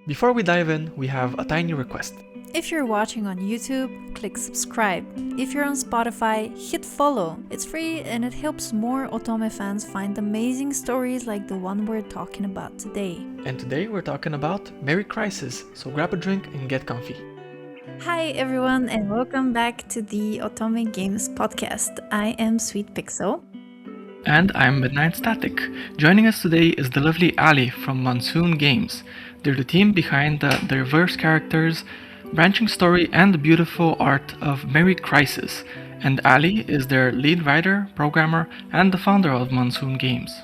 Before we dive in, we have a tiny request. If you're watching on YouTube, click subscribe. If you're on Spotify, hit follow. It's free and it helps more Otome fans find amazing stories like the one we're talking about today. And today we're talking about Merry Crisis, so grab a drink and get comfy. Hi everyone and welcome back to the Otome Games podcast. I am Sweet Pixel. And I'm Midnight Static. Joining us today is the lovely Allie from Monsoon Games. They're the team behind the diverse characters, branching story, and the beautiful art of Merry Crisis. And Allie is their lead writer, programmer, and the founder of Monsoon Games.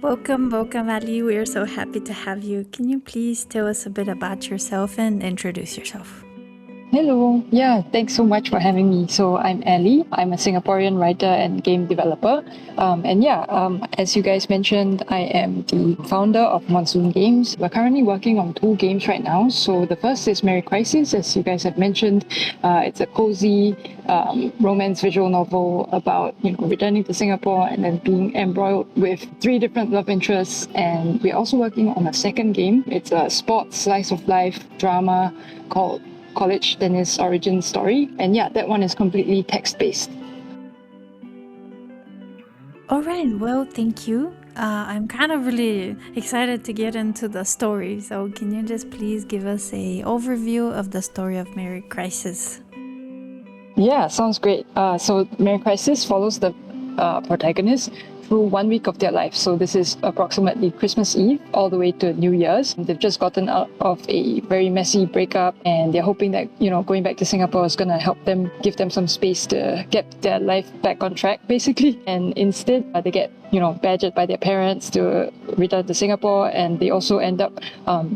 Welcome Allie. We are so happy to have you. Can you please tell us a bit about yourself and introduce yourself? Hello. Yeah, thanks so much for having me. So I'm Allie. I'm a Singaporean writer and game developer. As you guys mentioned, I am the founder of Monsoon Games. We're currently working on 2 games right now. So the first is Merry Crisis, as you guys have mentioned. It's a cozy romance visual novel about returning to Singapore and then being embroiled with 3 different love interests. And we're also working on a second game. It's a sports slice of life drama called College Tennis Origin Story, and yeah, that one is completely text-based. All right, well, thank you. I'm kind of really excited to get into the story, so can you just please give us a overview of the story of Merry Crisis? Yeah, sounds great. So Merry Crisis follows the protagonist through 1 week of their life. So this is approximately Christmas Eve all the way to New Year's. They've just gotten out of a very messy breakup and they're hoping that, going back to Singapore is going to help them, give them some space to get their life back on track, basically. And instead, they get, badgered by their parents to return to Singapore, and they also end up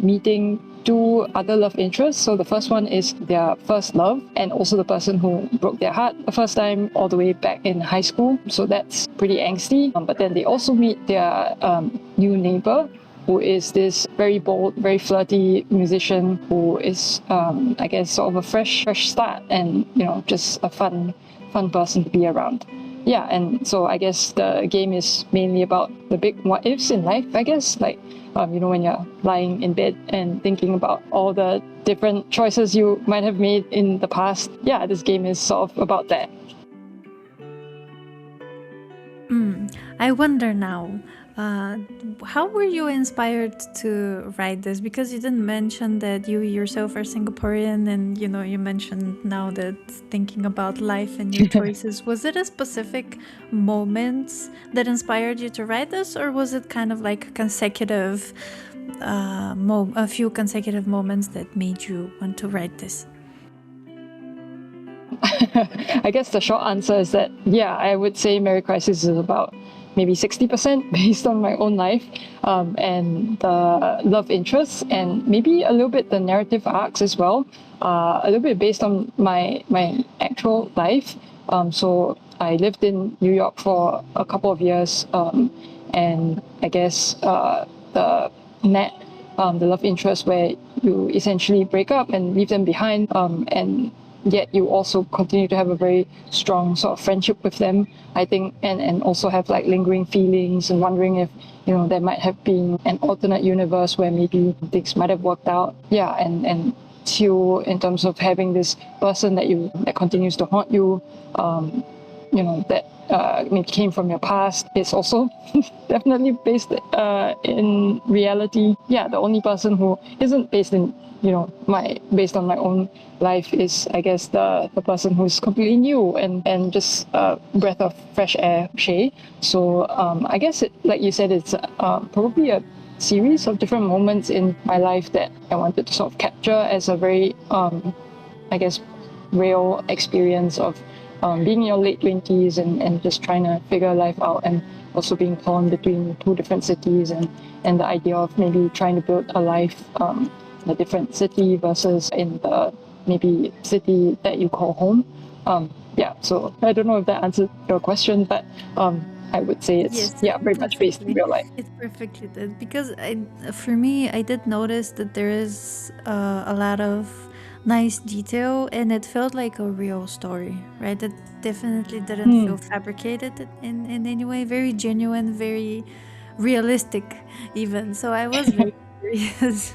meeting 2 other love interests. So the first one is their first love and also the person who broke their heart the first time all the way back in high school. So that's pretty angsty. But then they also meet their new neighbor, who is this very bold, very flirty musician who is, sort of a fresh start and, just a fun person to be around. Yeah, and so I guess the game is mainly about the big what ifs in life, I guess, like, when you're lying in bed and thinking about all the different choices you might have made in the past. Yeah, this game is sort of about that. I wonder now, how were you inspired to write this? Because you didn't mention that you yourself are Singaporean and, you mentioned now that thinking about life and your choices. Was it a specific moment that inspired you to write this, or was it kind of like a few consecutive moments that made you want to write this? I guess the short answer is that, yeah, I would say Merry Crisis is about maybe 60% based on my own life and the love interests, and maybe a little bit the narrative arcs as well, a little bit based on my actual life. So I lived in New York for a couple of years, and I guess the love interest where you essentially break up and leave them behind, and yet you also continue to have a very strong sort of friendship with them, I think, and also have like lingering feelings and wondering if, there might have been an alternate universe where maybe things might have worked out. Yeah, and still in terms of having this person that continues to haunt you, that maybe came from your past, is also definitely based in reality. Yeah, the only person who isn't based in based on my own life is, I guess, the person who's completely new and just a breath of fresh air, Shay. So I guess like you said, it's probably a series of different moments in my life that I wanted to sort of capture as a very, real experience of being in your late 20s and just trying to figure life out, and also being torn between 2 different cities and the idea of maybe trying to build a life in a different city versus in the maybe city that you call home. So I don't know if that answered your question, but I would say it's very much based in real life. It perfectly did, because for me, I did notice that there is a lot of nice detail and it felt like a real story, right? It definitely didn't feel fabricated in any way. Very genuine, very realistic even. So I was very curious.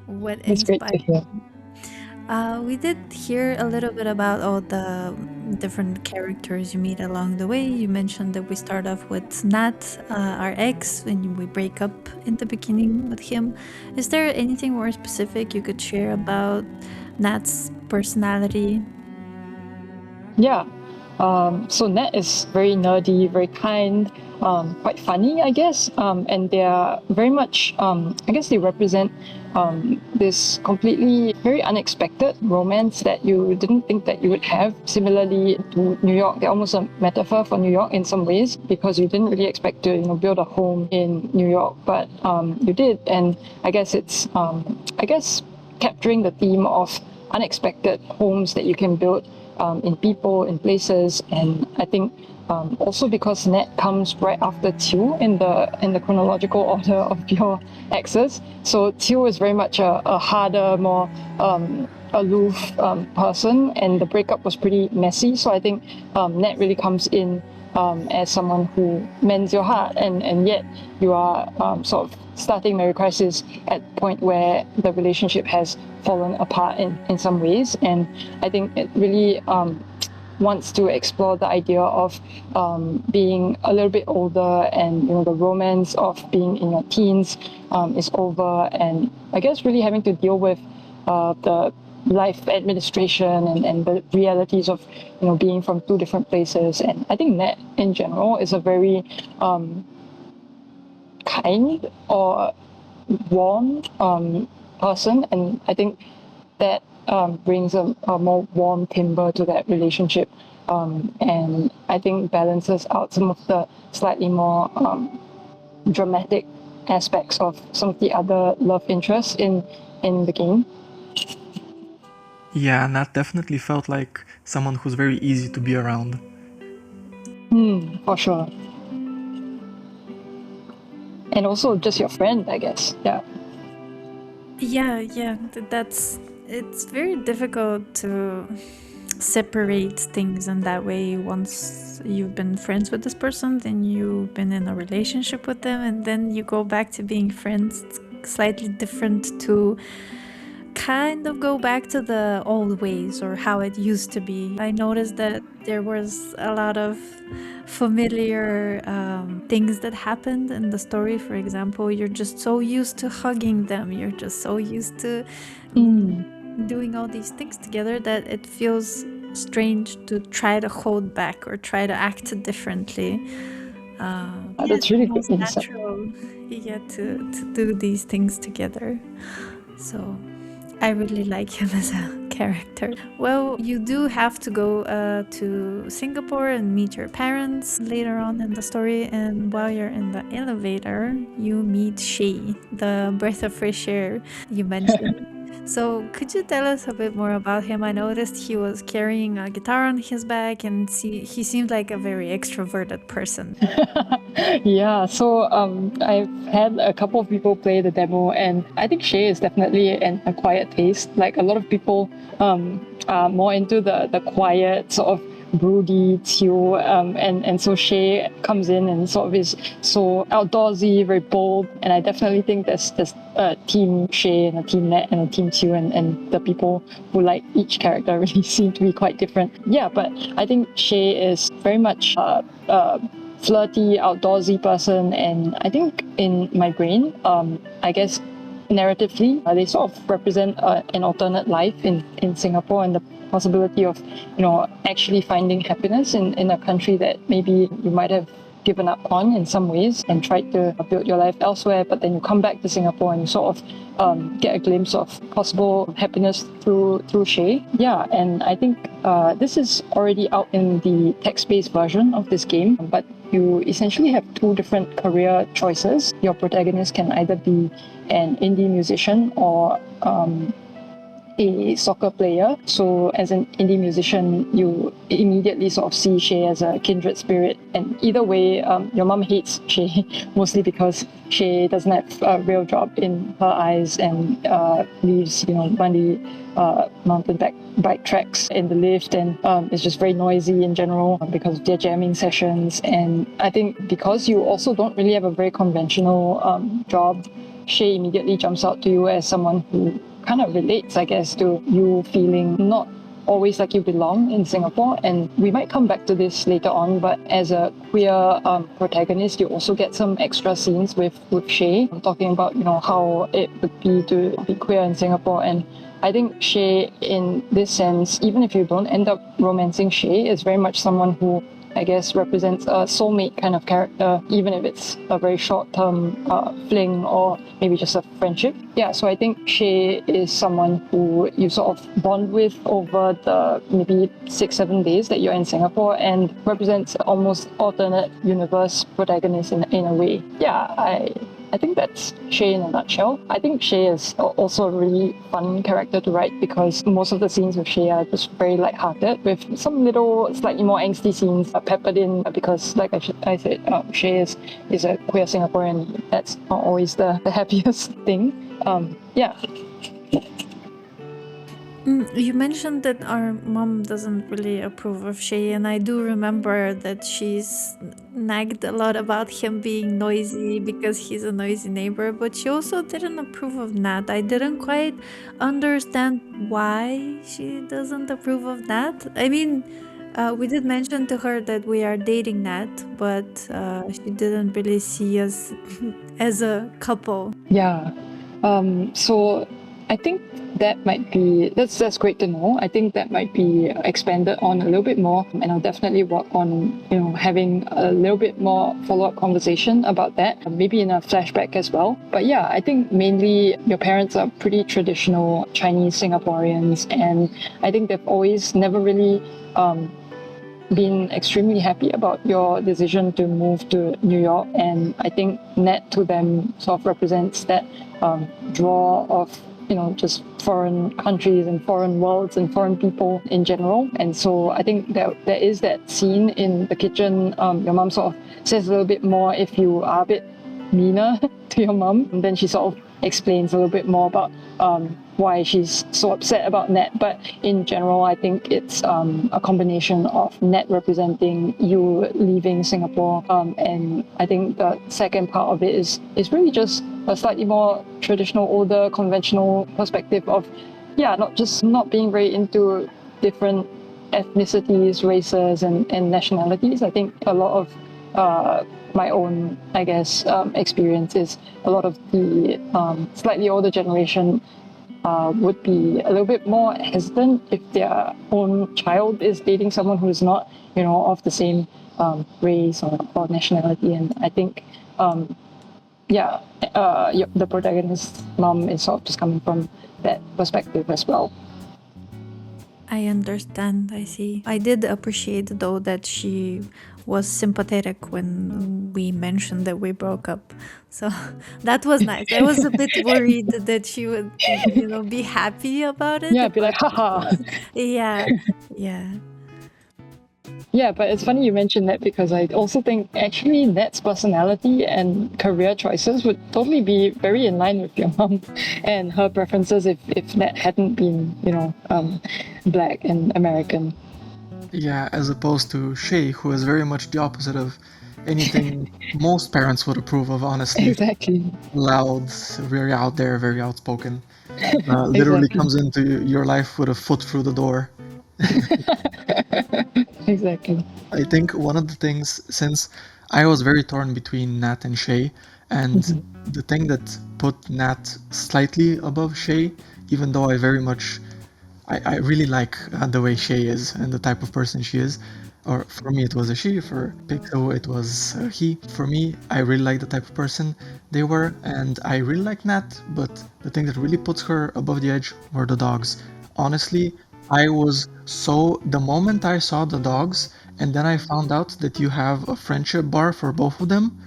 what It's great to inspired hear. you. We did hear a little bit about all the different characters you meet along the way. You mentioned that we start off with Nat, our ex, and we break up in the beginning with him. Is there anything more specific you could share about Nat's personality? Yeah. So Nat is very nerdy, very kind, quite funny, I guess. And they are very much, I guess they represent this completely very unexpected romance that you didn't think that you would have. Similarly to New York, they're almost a metaphor for New York in some ways because you didn't really expect to, build a home in New York, but you did. And I guess it's, capturing the theme of unexpected homes that you can build in people, in places, and I think also because Nat comes right after Tiu in the chronological order of your exes, so Tiu is very much a harder, more aloof person, and the breakup was pretty messy. So I think Nat really comes in as someone who mends your heart, and yet you are sort of starting Merry Crisis at the point where the relationship has fallen apart in some ways. And I think it really wants to explore the idea of being a little bit older, and the romance of being in your teens is over, and I guess really having to deal with the life administration and the realities of being from two different places. And I think Nat in general is a very kind or warm person, and I think that brings a more warm timber to that relationship, and I think balances out some of the slightly more dramatic aspects of some of the other love interests in the game. Yeah, Nat definitely felt like someone who's very easy to be around. For sure. And also just your friend, I guess. Yeah. Yeah, it's very difficult to separate things in that way. Once you've been friends with this person, then you've been in a relationship with them, and then you go back to being friends. It's slightly different to kind of go back to the old ways or how it used to be. I noticed that there was a lot of familiar things that happened in the story. For example, you're just so used to hugging them, you're just so used to doing all these things together that it feels strange to try to hold back or try to act differently. That's really good insight. Natural, to do these things together. So I really like him as a character. Well, you do have to go to Singapore and meet your parents later on in the story, and while you're in the elevator, you meet Shay, the breath of fresh air you mentioned. So could you tell us a bit more about him? I noticed he was carrying a guitar on his back, and he seemed like a very extroverted person. Yeah, so I've had a couple of people play the demo, and I think Shay is definitely an acquired taste. Like a lot of people are more into the quiet sort of broody Teal, and so Shay comes in and sort of is so outdoorsy, very bold, and I definitely think there's a team Shay and a team Nat and a team Teal, and the people who like each character really seem to be quite different. Yeah, but I think Shay is very much flirty, outdoorsy person, and I think in my brain, I guess narratively, they sort of represent an alternate life in Singapore, and the possibility of actually finding happiness in a country that maybe you might have given up on in some ways and tried to build your life elsewhere, but then you come back to Singapore and you sort of get a glimpse of possible happiness through Shay. Yeah, and I think this is already out in the text-based version of this game, but you essentially have two different career choices. Your protagonist can either be an indie musician or a soccer player. So as an indie musician, you immediately sort of see Shay as a kindred spirit. And either way, your mom hates Shay, mostly because Shay doesn't have a real job in her eyes and leaves, Monday mountain bike tracks in the lift, and it's just very noisy in general because of their jamming sessions. And I think because you also don't really have a very conventional job Shay immediately jumps out to you as someone who kind of relates, I guess, to you feeling not always like you belong in Singapore. And we might come back to this later on, but as a queer protagonist, you also get some extra scenes with Shay, talking about, how it would be to be queer in Singapore. And I think Shay, in this sense, even if you don't end up romancing Shay, is very much someone who, I guess, represents a soulmate kind of character, even if it's a very short-term fling or maybe just a friendship. Yeah, so I think Shay is someone who you sort of bond with over the maybe 6-7 days that you're in Singapore, and represents almost alternate universe protagonist in a way. Yeah, I think that's Shay in a nutshell. I think Shay is also a really fun character to write because most of the scenes with Shay are just very light-hearted, with some little slightly more angsty scenes peppered in because, like I said, Shay is a queer Singaporean. That's not always the happiest thing. Yeah. You mentioned that our mom doesn't really approve of Shay, and I do remember that she's nagged a lot about him being noisy because he's a noisy neighbor, but she also didn't approve of Nat. I didn't quite understand why she doesn't approve of Nat. I mean, we did mention to her that we are dating Nat, but she didn't really see us as a couple. Yeah. So I think that might be, that's great to know. I think that might be expanded on a little bit more, and I'll definitely work on, having a little bit more follow-up conversation about that, maybe in a flashback as well. But yeah, I think mainly your parents are pretty traditional Chinese Singaporeans, and I think they've always never really been extremely happy about your decision to move to New York. And I think Nat to them sort of represents that draw of just foreign countries and foreign worlds and foreign people in general. And so I think that there is that scene in the kitchen. Your mom sort of says a little bit more if you are a bit meaner to your mom. And then she sort of explains a little bit more about why she's so upset about Nat. But in general, I think it's a combination of Nat representing you leaving Singapore. And I think the second part of it is really just a slightly more traditional, older, conventional perspective of, not being very into different ethnicities, races, and nationalities. I think a lot of my own, I guess, experience is a lot of the slightly older generation would be a little bit more hesitant if their own child is dating someone who's not, of the same race or nationality. And I think, the protagonist's mom is sort of just coming from that perspective as well. I understand, I see. I did appreciate, though, that she was sympathetic when we mentioned that we broke up. So that was nice. I was a bit worried that she would, be happy about it. Yeah, be like, haha. Yeah. Yeah, but it's funny you mentioned that because I also think actually Nat's personality and career choices would totally be very in line with your mom and her preferences if Nat hadn't been, Black and American. Yeah, as opposed to Shay, who is very much the opposite of anything most parents would approve of, honestly. Exactly. Loud, very out there, very outspoken. Literally comes into your life with a foot through the door. Exactly. I think one of the things, since I was very torn between Nat and Shay, and the thing that put Nat slightly above Shay, even though I really like the way Shay is and the type of person she is, or for me it was a she, for Pixo it was a he. For me, I really like the type of person they were, and I really like Nat, but the thing that really puts her above the edge were the dogs. Honestly, the moment I saw the dogs, and then I found out that you have a friendship bar for both of them,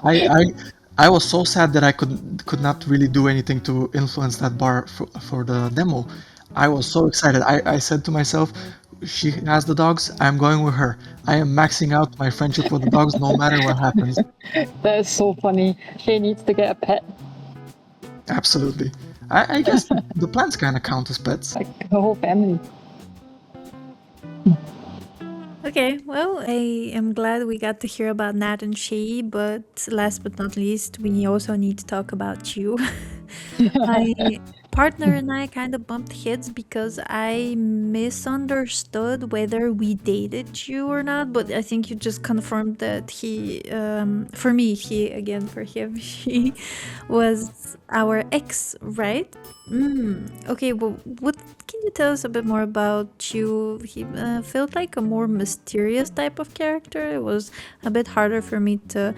I was so sad that I could not really do anything to influence that bar for the demo. I was so excited. I said to myself, she has the dogs, I'm going with her. I am maxing out my friendship with the dogs no matter what happens. That is so funny. Shay needs to get a pet. Absolutely. I guess the plants kind of count as pets. Like the whole family. Okay, Okay, well, I am glad we got to hear about Nat and Shay, but last but not least, we also need to talk about you. My partner and I kind of bumped heads because I misunderstood whether we dated you or not, but I think you just confirmed that for me, again, for him, she was our ex, right? Okay, well, what can you tell us a bit more about you? He felt like a more mysterious type of character. It was a bit harder for me to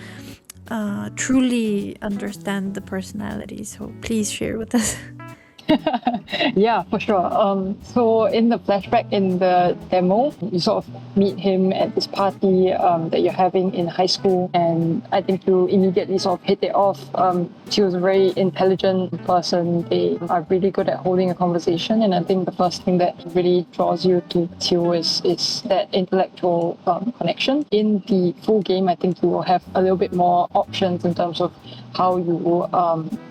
truly understand the personality. So please share with us. Yeah, for sure. So in the flashback in the demo, you sort of meet him at this party that you're having in high school, and I think you immediately sort of hit it off. She was a very intelligent person. They are really good at holding a conversation, and I think the first thing that really draws you to Teal is that intellectual connection. In the full game, I think you will have a little bit more options in terms of how you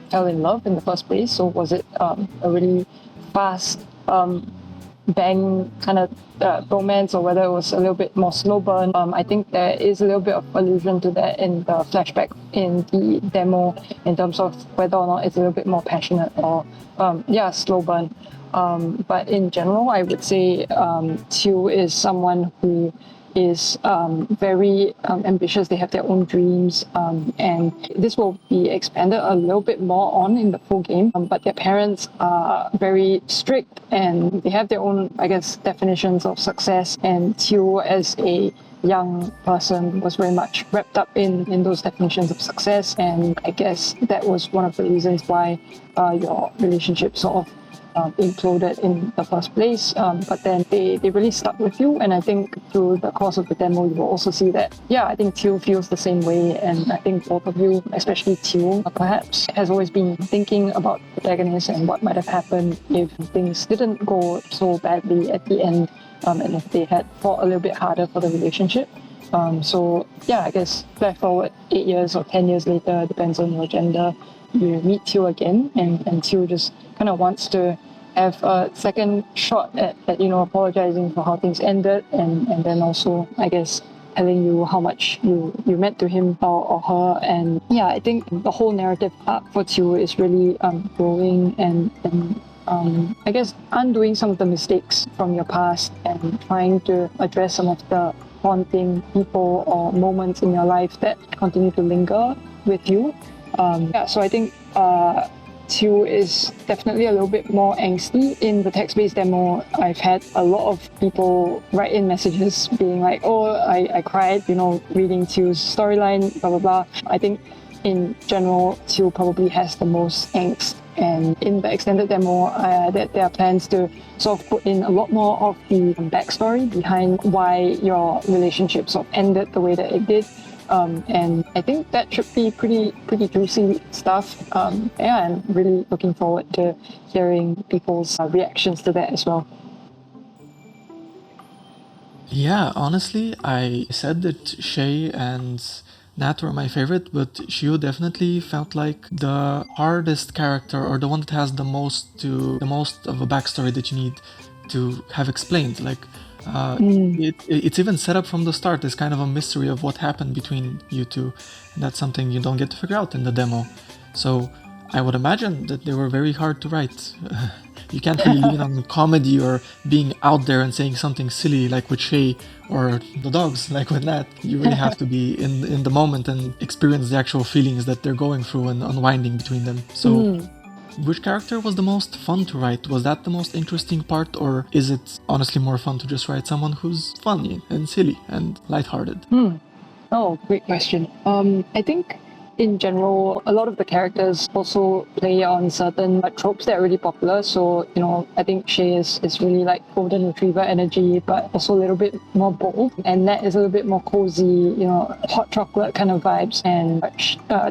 fell in love in the first place. So was it a really fast bang kind of romance, or whether it was a little bit more slow burn? I think there is a little bit of allusion to that in the flashback in the demo in terms of whether or not it's a little bit more passionate or slow burn. But in general, I would say Teal is someone who is very ambitious. They have their own dreams, and this will be expanded a little bit more on in the full game. But their parents are very strict, and they have their own, I guess, definitions of success. And Teal, as a young person, was very much wrapped up in those definitions of success. And I guess that was one of the reasons why your relationship sort of imploded in the first place, but then they really stuck with you. And I think through the course of the demo, you will also see that, I think Teal feels the same way. And I think both of you, especially Teal, perhaps has always been thinking about the protagonist and what might have happened if things didn't go so badly at the end, and if they had fought a little bit harder for the relationship. I guess flash forward 8 years or 10 years later, depends on your gender, you meet Teal again, and Teal just kind of wants to have a second shot at apologizing for how things ended, and then also, I guess, telling you how much you meant to him or her. And I think the whole narrative arc for Teal is really growing and I guess undoing some of the mistakes from your past and trying to address some of the haunting people or moments in your life that continue to linger with you. So I think Teal is definitely a little bit more angsty. In the text-based demo, I've had a lot of people write in messages being like, I cried, reading Teal's storyline, blah, blah, blah. I think in general, Teal probably has the most angst. And in the extended demo, that there are plans to sort of put in a lot more of the backstory behind why your relationship sort of ended the way that it did. And I think that should be pretty juicy stuff. I'm really looking forward to hearing people's reactions to that as well. Yeah, honestly, I said that Shay and Nat were my favorite, but Shiu definitely felt like the hardest character, or the one that has the most of a backstory that you need to have explained. Like, it's even set up from the start as kind of a mystery of what happened between you two, and that's something you don't get to figure out in the demo. So I would imagine that they were very hard to write. You can't really lean on comedy or being out there and saying something silly like with Shay, or the dogs like with Nat. You really have to be in the moment and experience the actual feelings that they're going through and unwinding between them. So which character was the most fun to write? Was that the most interesting part, or is it honestly more fun to just write someone who's funny and silly and lighthearted? Oh, great question. I think in general, a lot of the characters also play on certain tropes that are really popular. So, I think Shay is really like golden retriever energy, but also a little bit more bold. And Nat is a little bit more cozy, hot chocolate kind of vibes. And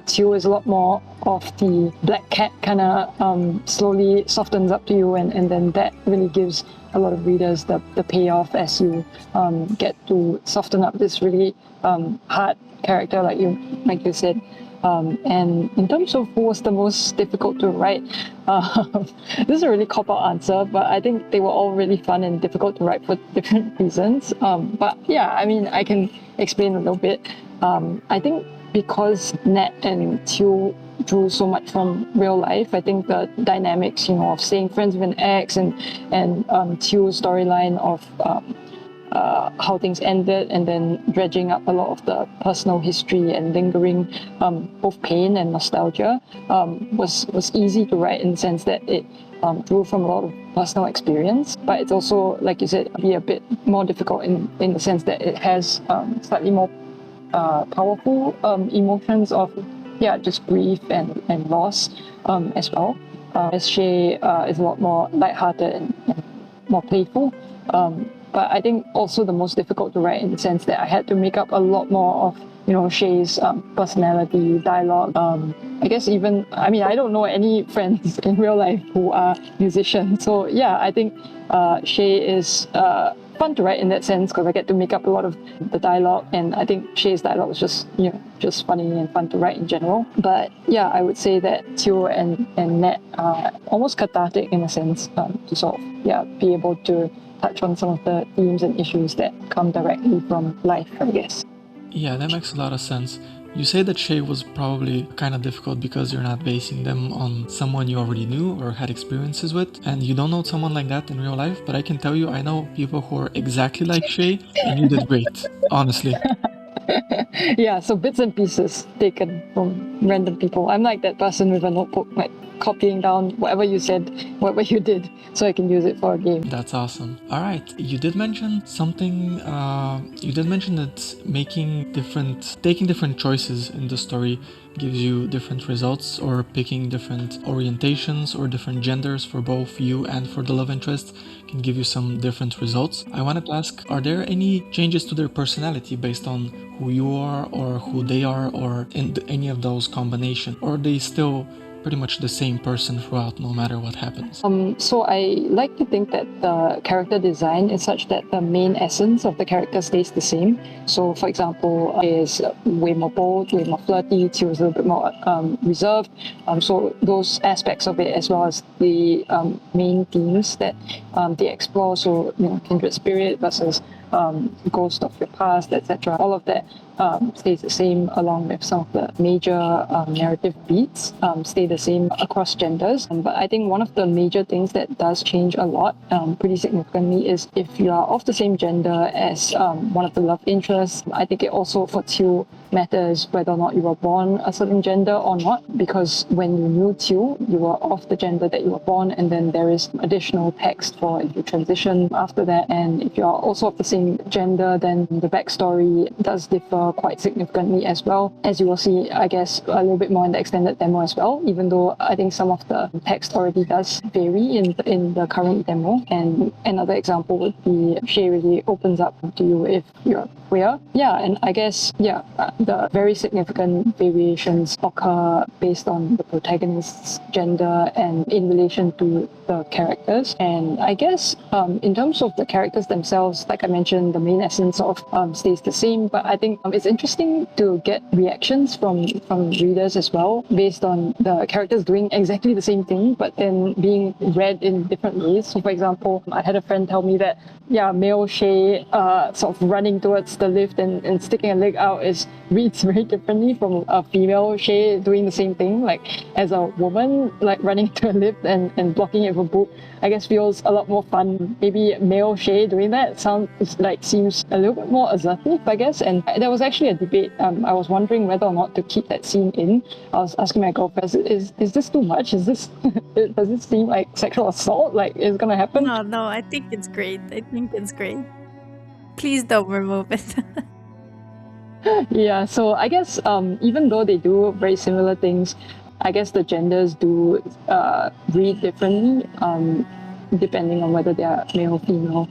Teal is a lot more of the black cat kind of slowly softens up to you. And then that really gives a lot of readers the payoff as you get to soften up this really hard character, like you said. And in terms of who was the most difficult to write, this is a really cop-out answer, but I think they were all really fun and difficult to write for different reasons. But yeah, I mean, I can explain a little bit. I think because Nat and Tew drew so much from real life, I think the dynamics, of staying friends with an ex and Tew's storyline of how things ended, and then dredging up a lot of the personal history and lingering both pain and nostalgia was easy to write in the sense that it drew from a lot of personal experience. But it's also, like you said, be a bit more difficult in the sense that it has slightly more powerful emotions of just grief and loss as well. As Shay is a lot more lighthearted and more playful. But I think also the most difficult to write in the sense that I had to make up a lot more of Shay's personality, dialogue. I guess I don't know any friends in real life who are musicians. So yeah, I think Shay is fun to write in that sense because I get to make up a lot of the dialogue, and I think Shay's dialogue is just funny and fun to write in general. But yeah, I would say that Tew and Nat are almost cathartic in a sense to sort of be able to touch on some of the themes and issues that come directly from life, I guess. Yeah, that makes a lot of sense. You say that Shay was probably kind of difficult because you're not basing them on someone you already knew or had experiences with, and you don't know someone like that in real life, but I can tell you I know people who are exactly like Shay, and you did great, honestly. Yeah, so bits and pieces taken from random people. I'm like that person with a notebook, like copying down whatever you said, whatever you did, so I can use it for a game. That's awesome. All right, you did mention something. You did mention that taking different choices in the story gives you different results, or picking different orientations or different genders for both you and for the love interest can give you some different results. I wanted to ask, are there any changes to their personality based on who you are or who they are, or in any of those combinations, or are they still pretty much the same person throughout, no matter what happens? So I like to think that the character design is such that the main essence of the character stays the same. So for example, is way more bold, way more flirty, Tew is a little bit more reserved. So those aspects of it, as well as the main themes that they explore, so kindred spirit versus ghost of your past, etc. All of that stays the same, along with some of the major narrative beats stay the same across genders. But I think one of the major things that does change a lot, pretty significantly, is if you are of the same gender as one of the love interests. I think it also, for Tew, matters whether or not you were born a certain gender or not, because when you knew Tew, you were of the gender that you were born, and then there is additional text for if you transition after that. And if you are also of the same gender, then the backstory does differ quite significantly as well, as you will see, I guess, a little bit more in the extended demo as well, even though I think some of the text already does vary in the current demo. And another example would be Shay really opens up to you if you're queer. Yeah, and I guess, the very significant variations occur based on the protagonist's gender and in relation to the characters. And I guess in terms of the characters themselves, like I mentioned, the main essence of stays the same, but I think it's interesting to get reactions from readers as well, based on the characters doing exactly the same thing, but then being read in different ways. So for example, I had a friend tell me that, male Shay sort of running towards the lift and sticking a leg out reads very differently from a female Shay doing the same thing. Like, as a woman, like running to a lift and blocking it with a book, I guess feels a lot more fun. Maybe male Shay doing that seems a little bit more assertive, I guess. And there was actually a debate. I was wondering whether or not to keep that scene in. I was asking my girlfriend, is this too much? Does this seem like sexual assault? Like, is it gonna happen? No, I think it's great. Please don't remove it. Yeah, so I guess even though they do very similar things, I guess the genders do read differently depending on whether they are male or female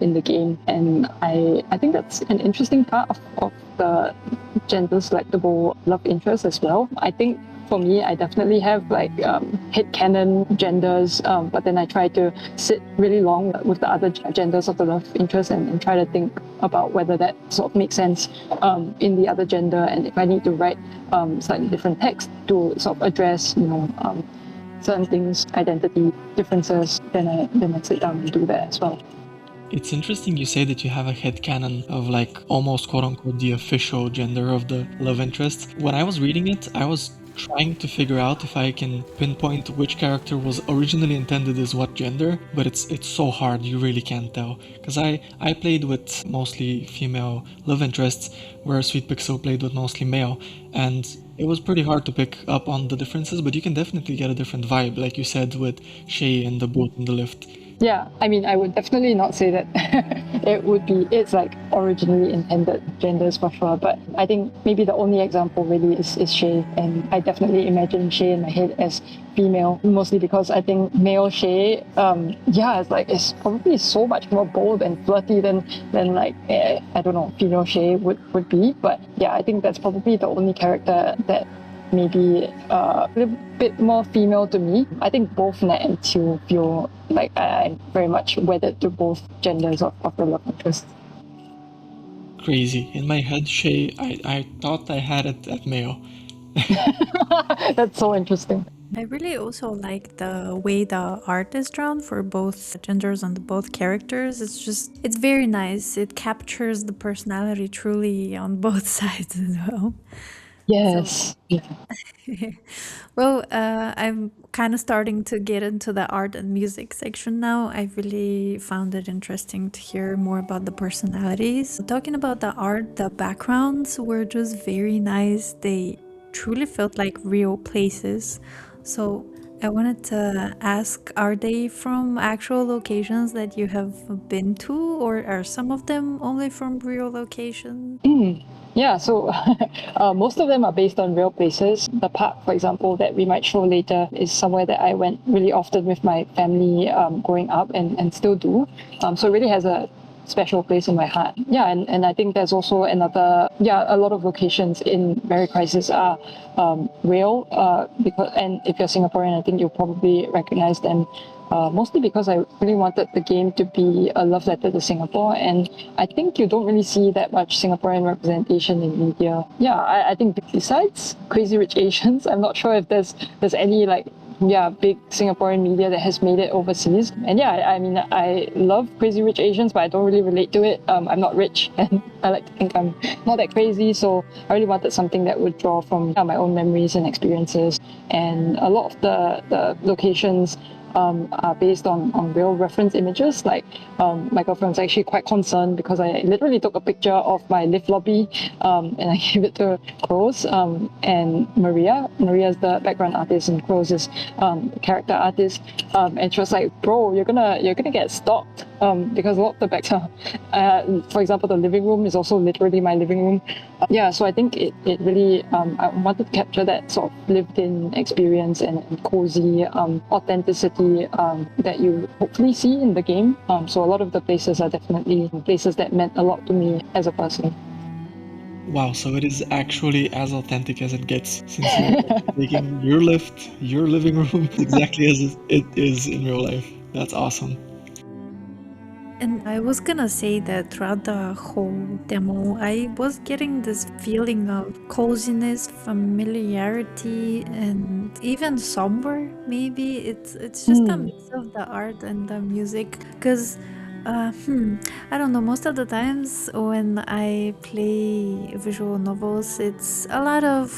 in the game. And I think that's an interesting part of the gender selectable love interest as well. I think for me, I definitely have like headcanon genders, but then I try to sit really long with the other genders of the love interest and try to think about whether that sort of makes sense in the other gender, and if I need to write slightly different text to sort of address, certain things, identity differences, then I sit down and do that as well. It's interesting you say that you have a headcanon of like almost quote unquote the official gender of the love interest. When I was reading it, I was trying to figure out if I can pinpoint which character was originally intended as what gender, but it's so hard, you really can't tell. Because I played with mostly female love interests, where Sweet Pixel played with mostly male, and it was pretty hard to pick up on the differences, but you can definitely get a different vibe, like you said with Shay and the boat in the lift. Yeah, I mean, I would definitely not say that it's like originally intended genders for sure, but I think maybe the only example really is Shay, and I definitely imagine Shay in my head as female, mostly because I think male Shay, it's probably so much more bold and flirty than like, I don't know, female Shay would be, but yeah, I think that's probably the only character that maybe a little bit more female to me. I think both Nat and Teal feel like I'm very much wedded to both genders of the love interest. Crazy. In my head, Shay, I thought I had it at male. That's so interesting. I really also like the way the art is drawn for both genders and both characters. It's very nice. It captures the personality truly on both sides as well. Yes. Well, I'm kind of starting to get into the art and music section now. I really found it interesting to hear more about the personalities. Talking about the art, the backgrounds were just very nice. They truly felt like real places. So I wanted to ask, are they from actual locations that you have been to, or are some of them only from real locations? Yeah, so most of them are based on real places. The park, for example, that we might show later is somewhere that I went really often with my family growing up and still do. So it really has a special place in my heart. Yeah, and I think there's also a lot of locations in Merry Crisis are real, and if you're Singaporean, I think you'll probably recognize them. Mostly because I really wanted the game to be a love letter to Singapore, and I think you don't really see that much Singaporean representation in media. Yeah, I think besides Crazy Rich Asians, I'm not sure if there's any big Singaporean media that has made it overseas. And I mean, I love Crazy Rich Asians, but I don't really relate to it. I'm not rich, and I like to think I'm not that crazy, so I really wanted something that would draw from my own memories and experiences. And a lot of the locations are based on real reference images. Like my girlfriend was actually quite concerned because I literally took a picture of my lift lobby and I gave it to Crows and Maria. Maria's the background artist and Crows is the character artist. And she was like, "Bro, you're gonna get stalked." Because a lot of the back, for example, the living room is also literally my living room. So I think it really, I wanted to capture that sort of lived-in experience and cozy authenticity that you hopefully see in the game. So a lot of the places are definitely places that meant a lot to me as a person. Wow, so it is actually as authentic as it gets, since you're taking your lift, your living room, exactly as it is in real life. That's awesome. And I was gonna say that throughout the whole demo, I was getting this feeling of coziness, familiarity, and even somber. Maybe it's just a mix of the art and the music. Because I don't know. Most of the times when I play visual novels, it's a lot of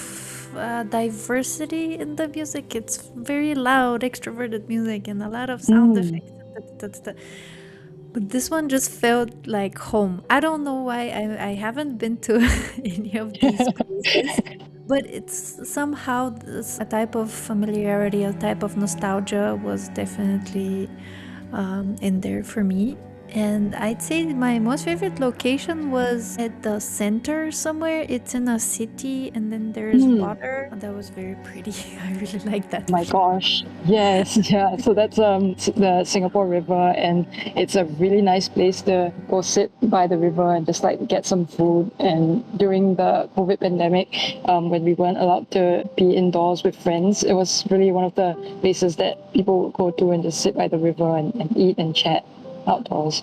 diversity in the music. It's very loud, extroverted music, and a lot of sound effects. But this one just felt like home. I don't know why. I haven't been to any of these places, but it's somehow a type of familiarity, a type of nostalgia was definitely in there for me. And I'd say my most favorite location was at the center somewhere. It's in a city and then there's water. That was very pretty. I really like that. My gosh, yes, yeah. So that's the Singapore River, and it's a really nice place to go sit by the river and just like get some food. And during the COVID pandemic, when we weren't allowed to be indoors with friends, it was really one of the places that people would go to and just sit by the river and eat and chat outdoors.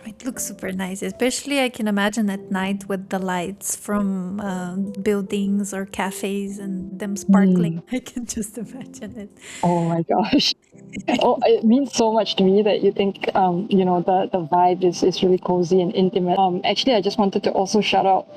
It looks super nice, especially I can imagine at night with the lights from buildings or cafes and them sparkling. I can just imagine it. Oh my gosh. Oh, it means so much to me that you think, the vibe is really cozy and intimate. Actually, I just wanted to also shout out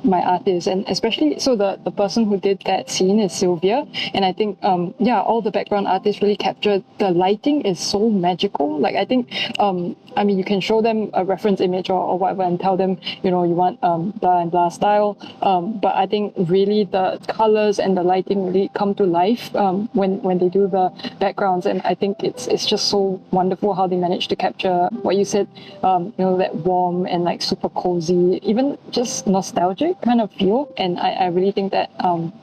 my artist, and especially, so the person who did that scene is Sylvia. And I think, all the background artists really captured the lighting is so magical. Like, I think, you can show them a reference image or whatever and tell them, you want blah and blah style. But I think really the colors and the lighting really come to life when they do the backgrounds. And I think it's just so wonderful how they managed to capture what you said, that warm and like super cozy, even just nostalgic kind of feel. And I really think that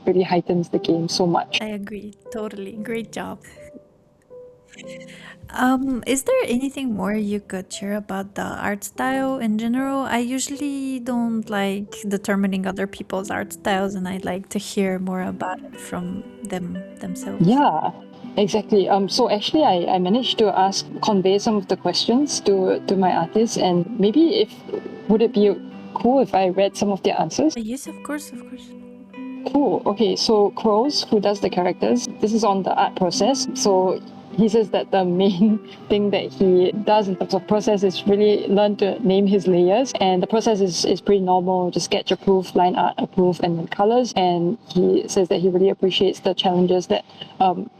really heightens the game so much. I agree. Totally. Great job. Is there anything more you could share about the art style in general? I usually don't like determining other people's art styles, and I'd like to hear more about it from them themselves. Yeah, exactly. So actually, I managed to convey some of the questions to my artists, and maybe would it be cool if I read some of their answers? Yes, of course, of course. Cool. Okay, so Crows, who does the characters, this is on the art process. So he says that the main thing that he does in terms of process is really learn to name his layers. And the process is pretty normal, just sketch approved, line art approved, and then colors. And he says that he really appreciates the challenges that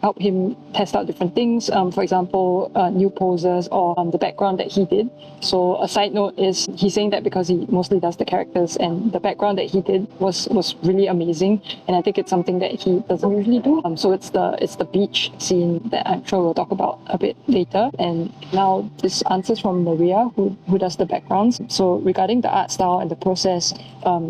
help him test out different things. For example, new poses or the background that he did. So a side note is he's saying that because he mostly does the characters, and the background that he did was really amazing. And I think it's something that he doesn't usually do. So it's the beach scene that I'm sure we'll talk about a bit later. And now this answers from Maria, who does the backgrounds. So regarding the art style and the process,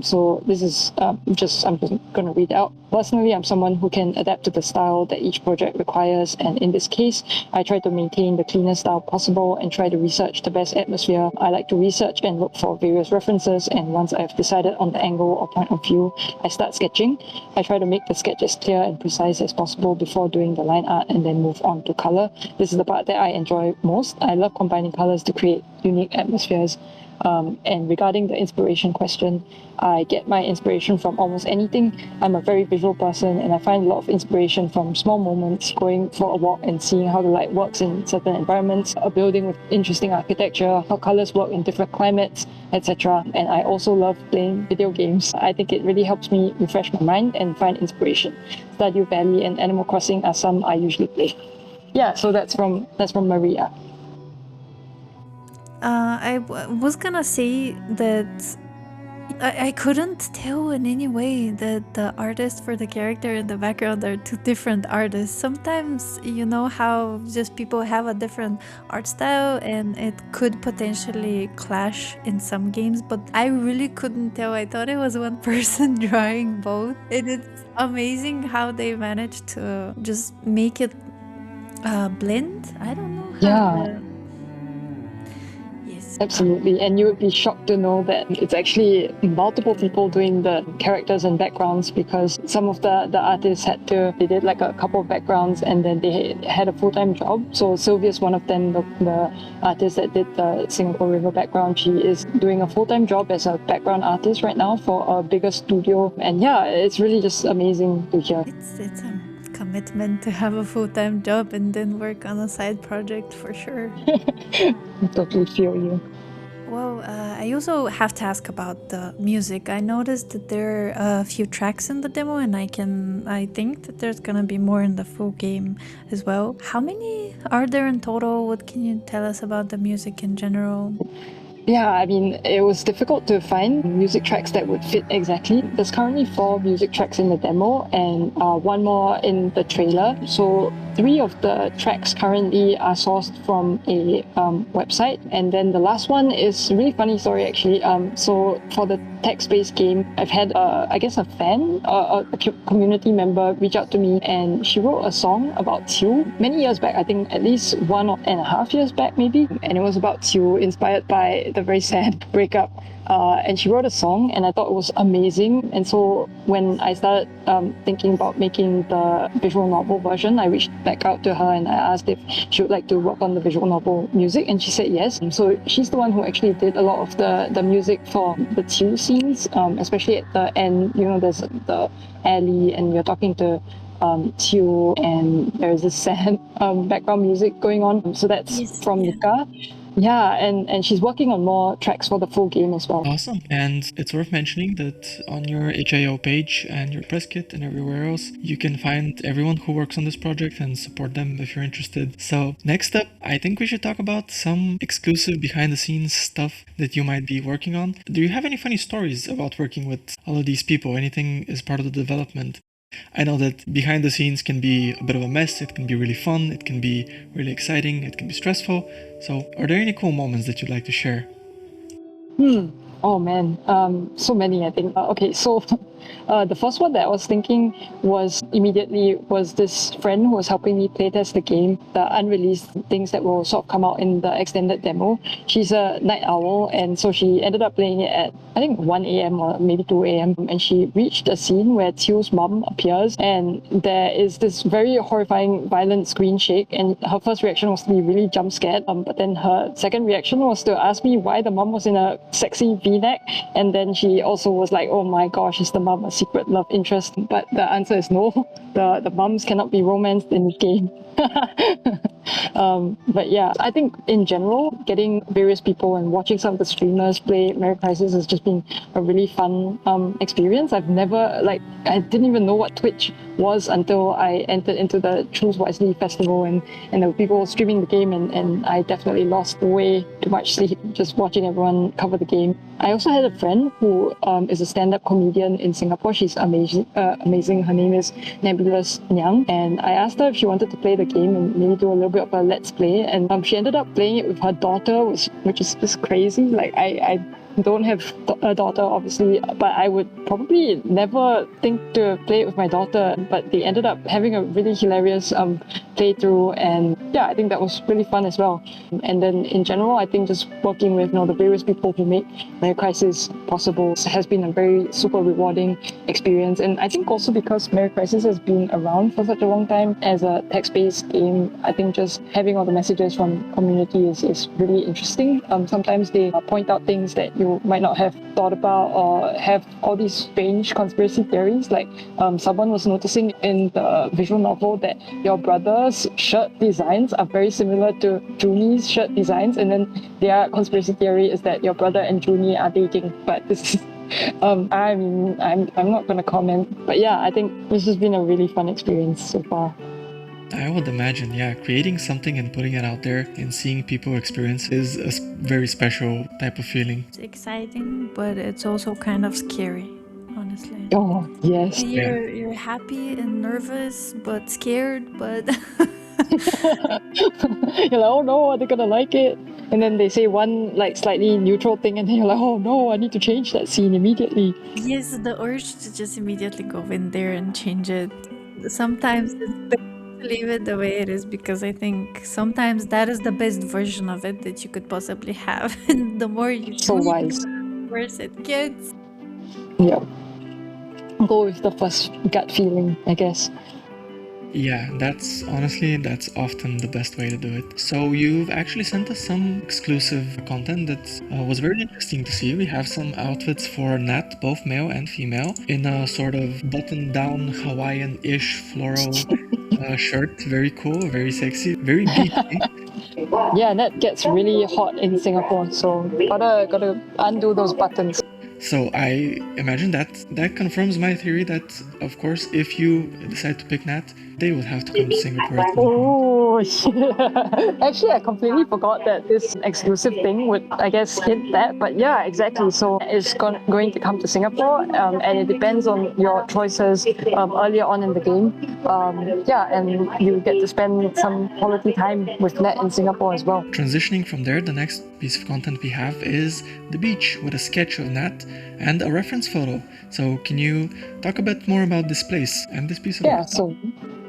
so this is I'm just going to read out. Personally, I'm someone who can adapt to the style that each project requires, and in this case, I try to maintain the cleanest style possible and try to research the best atmosphere. I like to research and look for various references, and once I've decided on the angle or point of view, I start sketching. I try to make the sketch as clear and precise as possible before doing the line art, and then move on to color. This is the part that I enjoy most. I love combining colors to create unique atmospheres. And regarding the inspiration question, I get my inspiration from almost anything. I'm a very visual person, and I find a lot of inspiration from small moments, going for a walk and seeing how the light works in certain environments, a building with interesting architecture, how colors work in different climates, etc. And I also love playing video games. I think it really helps me refresh my mind and find inspiration. Stardew Valley and Animal Crossing are some I usually play. Yeah, so that's from Maria. Was gonna say that I couldn't tell in any way that the artist for the character in the background are two different artists. Sometimes you know how just people have a different art style and it could potentially clash in some games, but I really couldn't tell. I thought it was one person drawing both. And it's amazing how they managed to just make it blend. I don't know how. Yeah. Absolutely, and you would be shocked to know that it's actually multiple people doing the characters and backgrounds, because some of the artists they did like a couple of backgrounds and then they had a full-time job. So Sylvia's one of them, the artist that did the Singapore River background. She is doing a full-time job as a background artist right now for a bigger studio, and yeah, it's really just amazing to hear. It's a commitment to have a full-time job and then work on a side project for sure. I totally feel you. Well, I also have to ask about the music. I noticed that there are a few tracks in the demo, and I think that there's gonna be more in the full game as well. How many are there in total? What can you tell us about the music in general? Yeah, I mean, it was difficult to find music tracks that would fit exactly. There's currently 4 music tracks in the demo and 1 more in the trailer. So 3 of the tracks currently are sourced from a website, and then the last one is a really funny story actually. So for the text-based game, I've had I guess a fan, a community member reach out to me, and she wrote a song about Tiu many years back. I think at least 1.5 years back maybe, and it was about Tiu, inspired by the very sad breakup. And she wrote a song, and I thought it was amazing. And so when I started thinking about making the visual novel version, I reached back out to her and I asked if she would like to work on the visual novel music, and she said yes. So she's the one who actually did a lot of the music for the Tiu scenes, especially at the end. You know, there's the Allie, and you're talking to Tiu, and there's this sad background music going on. So that's from Nika. Yeah, and she's working on more tracks for the full game as well. Awesome. And it's worth mentioning that on your HIO page and your press kit and everywhere else, you can find everyone who works on this project and support them if you're interested. So next up, I think we should talk about some exclusive behind the scenes stuff that you might be working on. Do you have any funny stories about working with all of these people? Anything as part of the development? I know that behind the scenes can be a bit of a mess, it can be really fun, it can be really exciting, it can be stressful. So are there any cool moments that you'd like to share? Oh man, so many I think. Okay, so the first one that I was thinking was this friend who was helping me playtest the game, the unreleased things that will sort of come out in the extended demo. She's a night owl, and so she ended up playing it at I think 1 a.m. or maybe 2 a.m. and she reached a scene where Tiu's mom appears, and there is this very horrifying violent screen shake, and her first reaction was to be really jump scared, but then her second reaction was to ask me why the mom was in a sexy v-neck, and then she also was like, oh my gosh, is the mom a secret love interest? But the answer is no. The moms cannot be romanced in this game. But yeah, I think in general, getting various people and watching some of the streamers play Merry Crisis has just been a really fun experience. I didn't even know what Twitch was until I entered into the Choose Wisely festival, and there were people streaming the game, and I definitely lost way too much sleep just watching everyone cover the game. I also had a friend who is a stand-up comedian in Singapore. She's amazing. Her name is Nebulous Nyang, and I asked her if she wanted to play the game and maybe do a little bit of a let's play, and she ended up playing it with her daughter, which is just crazy. Like I don't have a daughter obviously, but I would probably never think to play it with my daughter, but they ended up having a really hilarious playthrough, and yeah, I think that was really fun as well. And then in general, I think just working with the various people who make Merry Crisis possible has been a very super rewarding experience. And I think also because Merry Crisis has been around for such a long time as a text-based game, I think just having all the messages from community is really interesting. Sometimes they point out things that you might not have thought about, or have all these strange conspiracy theories. Like someone was noticing in the visual novel that your brother's shirt designs are very similar to Junie's shirt designs, and then their conspiracy theory is that your brother and Junie are dating. But this is I'm not going to comment. But yeah, I think this has been a really fun experience so far. I would imagine, yeah, creating something and putting it out there and seeing people experience is a very special type of feeling. It's exciting, but it's also kind of scary, honestly. Oh, yes. You're happy and nervous, but scared, but... You're like, oh no, are they gonna like it? And then they say one slightly neutral thing, and then you're like, oh no, I need to change that scene immediately. Yes, the urge to just immediately go in there and change it. Sometimes it's better to leave it the way it is, because I think sometimes that is the best version of it that you could possibly have. And the more you So tweak, wise. the worse it gets. Yeah. Go with the first gut feeling, I guess. Yeah, that's often the best way to do it. So you've actually sent us some exclusive content that was very interesting to see. We have some outfits for Nat, both male and female, in a sort of button-down Hawaiian-ish floral shirt. Very cool, very sexy, very beachy. Yeah, that gets really hot in Singapore, so gotta undo those buttons. So I imagine that confirms my theory that, of course, if you decide to pick Nat, they would have to come to Singapore at some point. Oh, yeah. Actually, I completely forgot that this exclusive thing would, I guess, hint that. But yeah, exactly. So it's going to come to Singapore, and it depends on your choices earlier on in the game. Yeah, and you get to spend some quality time with Nat in Singapore as well. Transitioning from there, the next piece of content we have is the beach with a sketch of Nat and a reference photo. So can you talk a bit more about this place and this piece of Yeah, art? so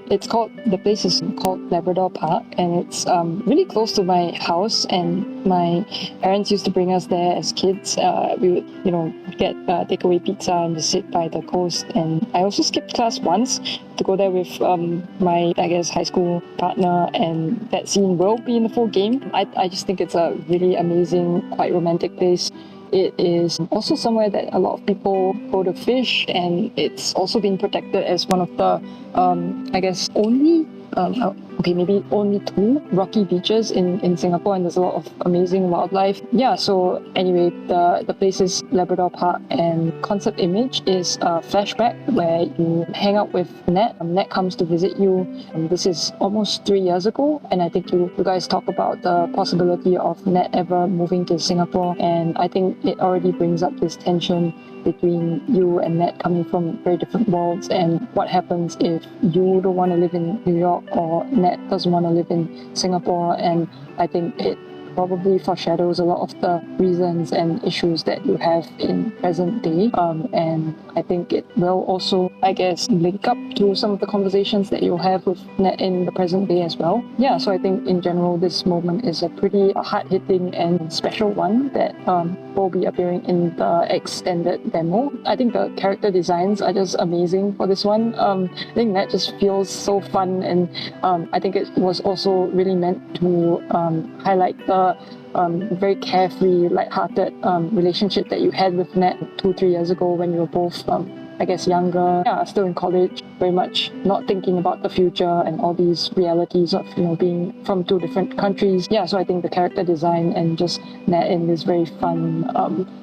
the place is called Labrador Park, and it's really close to my house, and my parents used to bring us there as kids. We would, get takeaway pizza and just sit by the coast, and I also skipped class once to go there with my, I guess, high school partner, and that scene will be in the full game. I just think it's a really amazing, quite romantic place. It is also somewhere that a lot of people go to fish, and it's also been protected as one of the, I guess, maybe only 2 rocky beaches in Singapore, and there's a lot of amazing wildlife. Yeah, so anyway, the place is Labrador Park, and concept image is a flashback where you hang out with Nat. Nat comes to visit you, and this is almost 3 years ago, and I think you guys talk about the possibility of Nat ever moving to Singapore, and I think it already brings up this tension between you and Nat coming from very different worlds, and what happens if you don't want to live in New York or Nat doesn't want to live in Singapore. And I think it probably foreshadows a lot of the reasons and issues that you have in present day. And I think it will also, I guess, link up to some of the conversations that you'll have with Nat in the present day as well. Yeah, so I think in general, this moment is a pretty hard-hitting and special one that will be appearing in the extended demo. I think the character designs are just amazing for this one. I think Nat just feels so fun, and I think it was also really meant to highlight the very carefree, light-hearted relationship that you had with Nat 2-3 years ago when you were both, I guess, younger, still in college, very much not thinking about the future and all these realities of, being from 2 different countries. Yeah, so I think the character design and just Nat in this very fun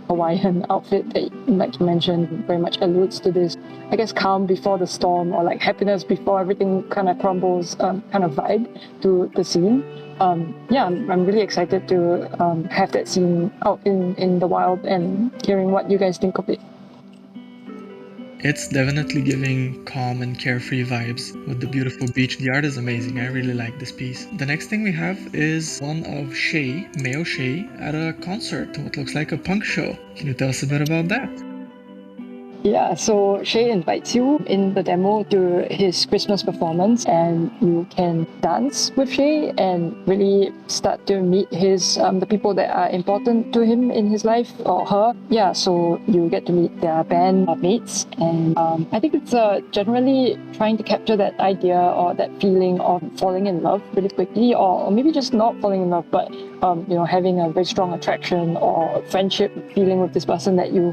Hawaiian outfit that, like you mentioned, very much alludes to this, I guess, calm before the storm, or like happiness before everything kind of crumbles kind of vibe to the scene. I'm really excited to have that scene out in the wild and hearing what you guys think of it. It's definitely giving calm and carefree vibes with the beautiful beach. The art is amazing. I really like this piece. The next thing we have is one of Shay, Mayo Shay, at a concert, what looks like a punk show. Can you tell us a bit about that? Yeah, so Shay invites you in the demo to his Christmas performance, and you can dance with Shay and really start to meet his the people that are important to him in his life, or her. Yeah, so you get to meet their band mates, and I think it's generally trying to capture that idea or that feeling of falling in love really quickly, or maybe just not falling in love, but having a very strong attraction or friendship feeling with this person that you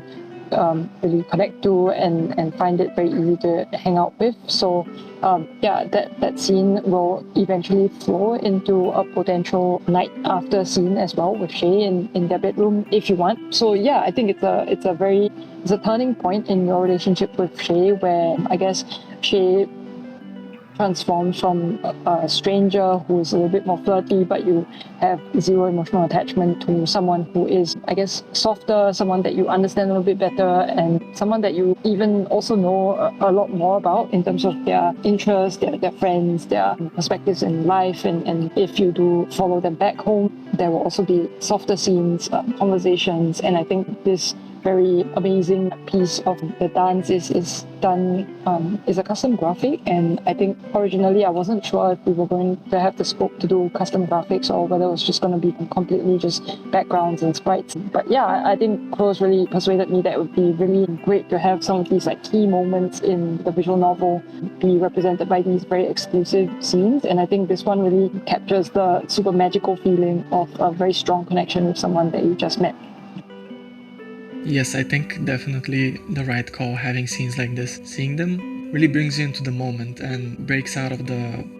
really connect to and find it very easy to hang out with. So that scene will eventually flow into a potential night after scene as well with Shay in their bedroom if you want. So yeah, I think it's a turning point in your relationship with Shay, where I guess Shay transforms from a stranger who is a little bit more flirty, but you have zero emotional attachment, to someone who is, I guess, softer, someone that you understand a little bit better, and someone that you even also know a lot more about in terms of their interests, their friends, their perspectives in life. And if you do follow them back home, there will also be softer scenes, conversations, and I think this very amazing piece of the dance is done is a custom graphic, and I think originally I wasn't sure if we were going to have the scope to do custom graphics or whether it was just going to be completely just backgrounds and sprites. But yeah, I think Close really persuaded me that it would be really great to have some of these key moments in the visual novel be represented by these very exclusive scenes, and I think this one really captures the super magical feeling of a very strong connection with someone that you just met. Yes, I think definitely the right call, having scenes like this. Seeing them really brings you into the moment and breaks out of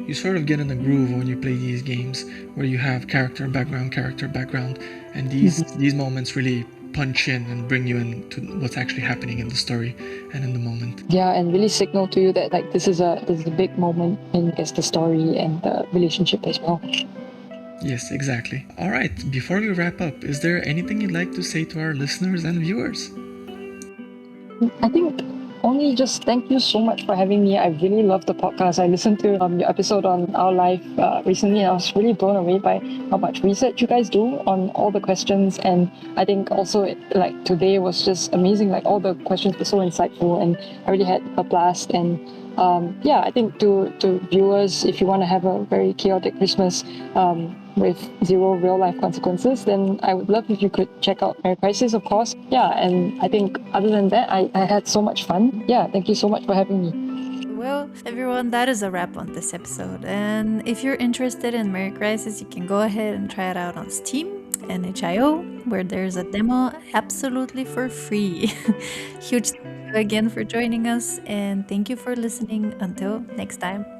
you sort of get in the groove when you play these games where you have character background, and these moments really punch in and bring you into what's actually happening in the story and in the moment. Yeah, and really signal to you that like this is a big moment in, I guess, the story and the relationship as well. Yes, exactly. All right, before we wrap up, is there anything you'd like to say to our listeners and viewers? I think only just thank you so much for having me. I really love the podcast. I listened to your episode on our life recently, and I was really blown away by how much research you guys do on all the questions. And I think also like today was just amazing. Like all the questions were so insightful, and I really had a blast. And yeah, I think to viewers, if you want to have a very chaotic Christmas with zero real life consequences, then I would love if you could check out Merry Crisis, of course. Yeah, and I think other than that, I had so much fun. Yeah, thank you so much for having me. Well, everyone, that is a wrap on this episode. And if you're interested in Merry Crisis, you can go ahead and try it out on Steam and itch.io, where there's a demo absolutely for free. Huge thank you again for joining us, and thank you for listening. Until next time.